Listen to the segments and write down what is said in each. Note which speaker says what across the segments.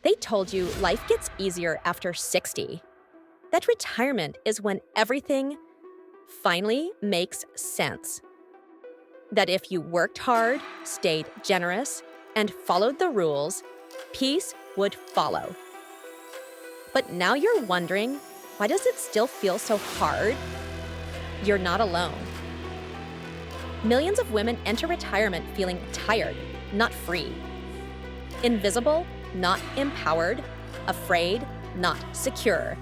Speaker 1: They told you life gets easier after 60. That retirement is when everything finally makes sense. That if you worked hard, stayed generous, and followed the rules, peace would follow. But now you're wondering, why does it still feel so hard? You're not alone. Millions of women enter retirement feeling tired, not free. Invisible, not empowered. Afraid, not secure.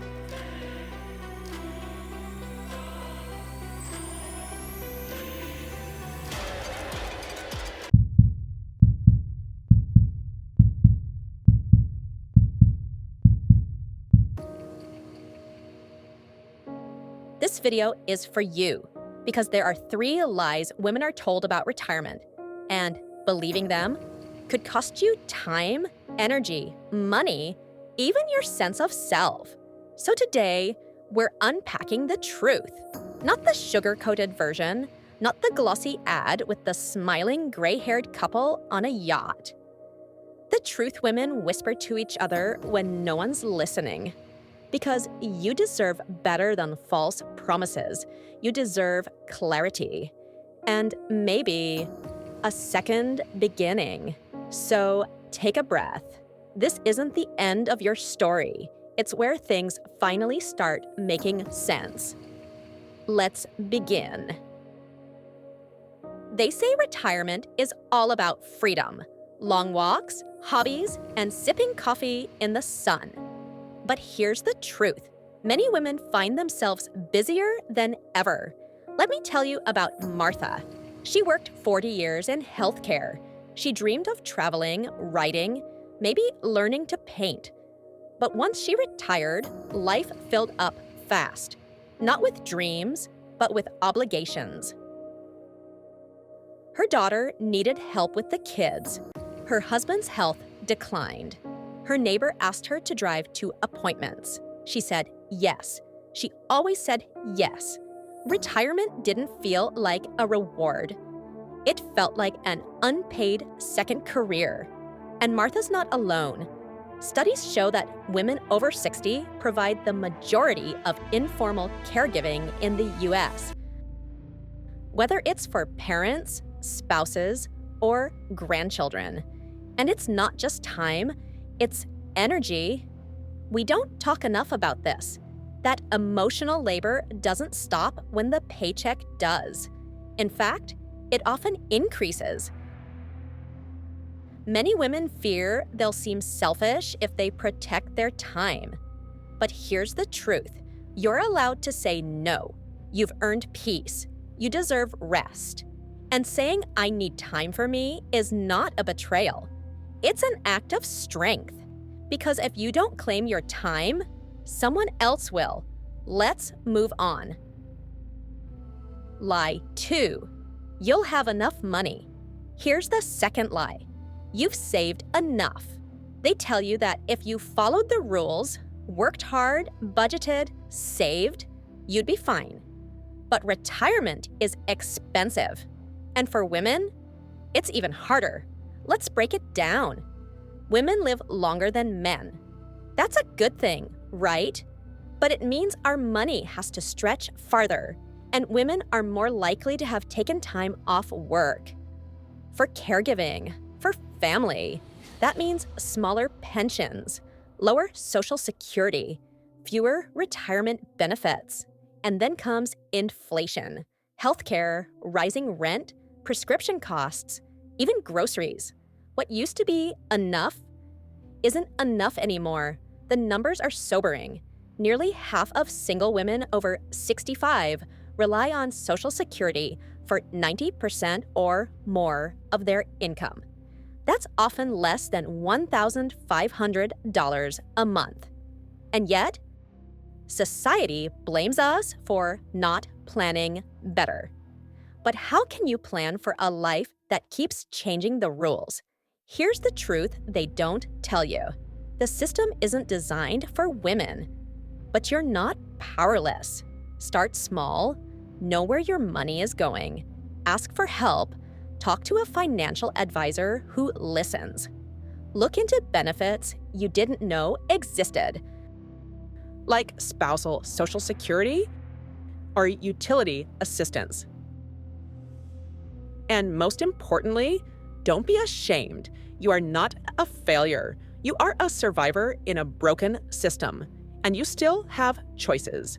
Speaker 1: This video is for you because there are 3 lies women are told about retirement, and believing them could cost you time, energy, money, even your sense of self. So today, we're unpacking the truth, not the sugar-coated version, not the glossy ad with the smiling gray-haired couple on a yacht. The truth women whisper to each other when no one's listening. Because you deserve better than false promises. You deserve clarity. And maybe a second beginning. So take a breath. This isn't the end of your story. It's where things finally start making sense. Let's begin. They say retirement is all about freedom. Long walks, hobbies, and sipping coffee in the sun. But here's the truth. Many women find themselves busier than ever. Let me tell you about Martha. She worked 40 years in healthcare. She dreamed of traveling, writing, maybe learning to paint. But once she retired, life filled up fast. Not with dreams, but with obligations. Her daughter needed help with the kids. Her husband's health declined. Her neighbor asked her to drive to appointments. She said yes. She always said yes. Retirement didn't feel like a reward. It felt like an unpaid second career. And Martha's not alone. Studies show that women over 60 provide the majority of informal caregiving in the US. Whether it's for parents, spouses, or grandchildren. And it's not just time, it's energy. We don't talk enough about this. That emotional labor doesn't stop when the paycheck does. In fact, it often increases. Many women fear they'll seem selfish if they protect their time. But here's the truth. You're allowed to say no. You've earned peace. You deserve rest. And saying, "I need time for me," is not a betrayal. It's an act of strength. Because if you don't claim your time, someone else will. Let's move on. Lie 2. You'll have enough money. Here's the second lie. You've saved enough. They tell you that if you followed the rules, worked hard, budgeted, saved, you'd be fine. But retirement is expensive. And for women, it's even harder. Let's break it down. Women live longer than men. That's a good thing, right? But it means our money has to stretch farther, and women are more likely to have taken time off work. For caregiving, for family, that means smaller pensions, lower Social Security, fewer retirement benefits. And then comes inflation, healthcare, rising rent, prescription costs, even groceries. What used to be enough isn't enough anymore. The numbers are sobering. Nearly half of single women over 65 rely on Social Security for 90% or more of their income. That's often less than $1,500 a month. And yet, society blames us for not planning better. But how can you plan for a life that keeps changing the rules? Here's the truth they don't tell you. The system isn't designed for women. But you're not powerless. Start small, know where your money is going, ask for help, talk to a financial advisor who listens. Look into benefits you didn't know existed,
Speaker 2: like spousal social security or utility assistance. And most importantly, don't be ashamed. You are not a failure. You are a survivor in a broken system, and you still have choices.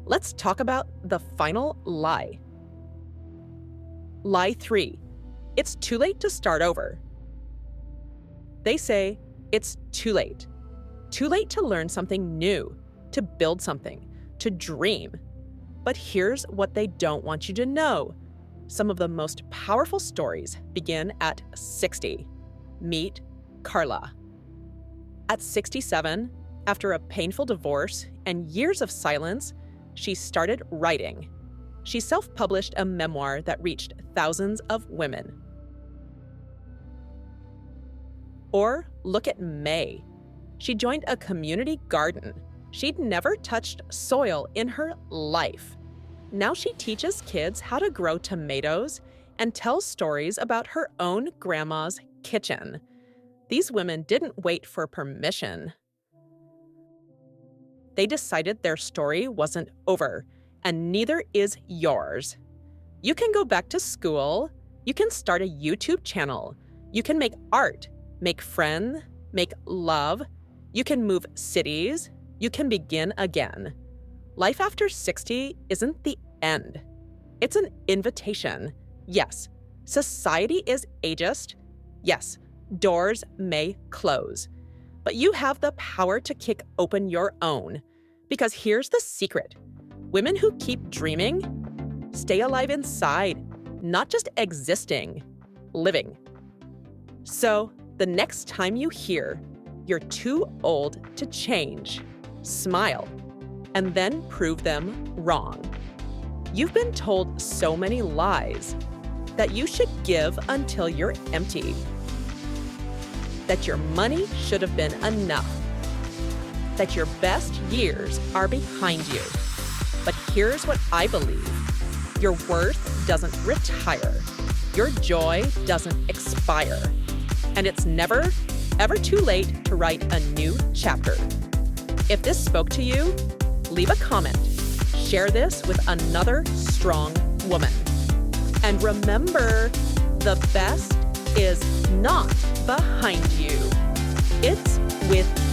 Speaker 2: Let's talk about the final lie. Lie 3. It's too late to start over. They say it's too late. Too late to learn something new, to build something, to dream. But here's what they don't want you to know. Some of the most powerful stories begin at 60. Meet Carla. At 67, after a painful divorce and years of silence, she started writing. She self-published a memoir that reached thousands of women. Or look at May. She joined a community garden. She'd never touched soil in her life. Now she teaches kids how to grow tomatoes and tells stories about her own grandma's kitchen. These women didn't wait for permission. They decided their story wasn't over, and neither is yours. You can go back to school. You can start a YouTube channel. You can make art, make friends, make love. You can move cities. You can begin again. Life after 60 isn't the end. It's an invitation. Yes, society is ageist. Yes, doors may close. But you have the power to kick open your own. Because here's the secret. Women who keep dreaming stay alive inside, not just existing, living. So the next time you hear you're too old to change, smile, and then prove them wrong. You've been told so many lies that you should give until you're empty, that your money should have been enough, that your best years are behind you. But here's what I believe. Your worth doesn't retire. Your joy doesn't expire. And it's never, ever too late to write a new chapter. If this spoke to you, leave a comment. Share this with another strong woman. And remember, the best is not behind you. It's with you.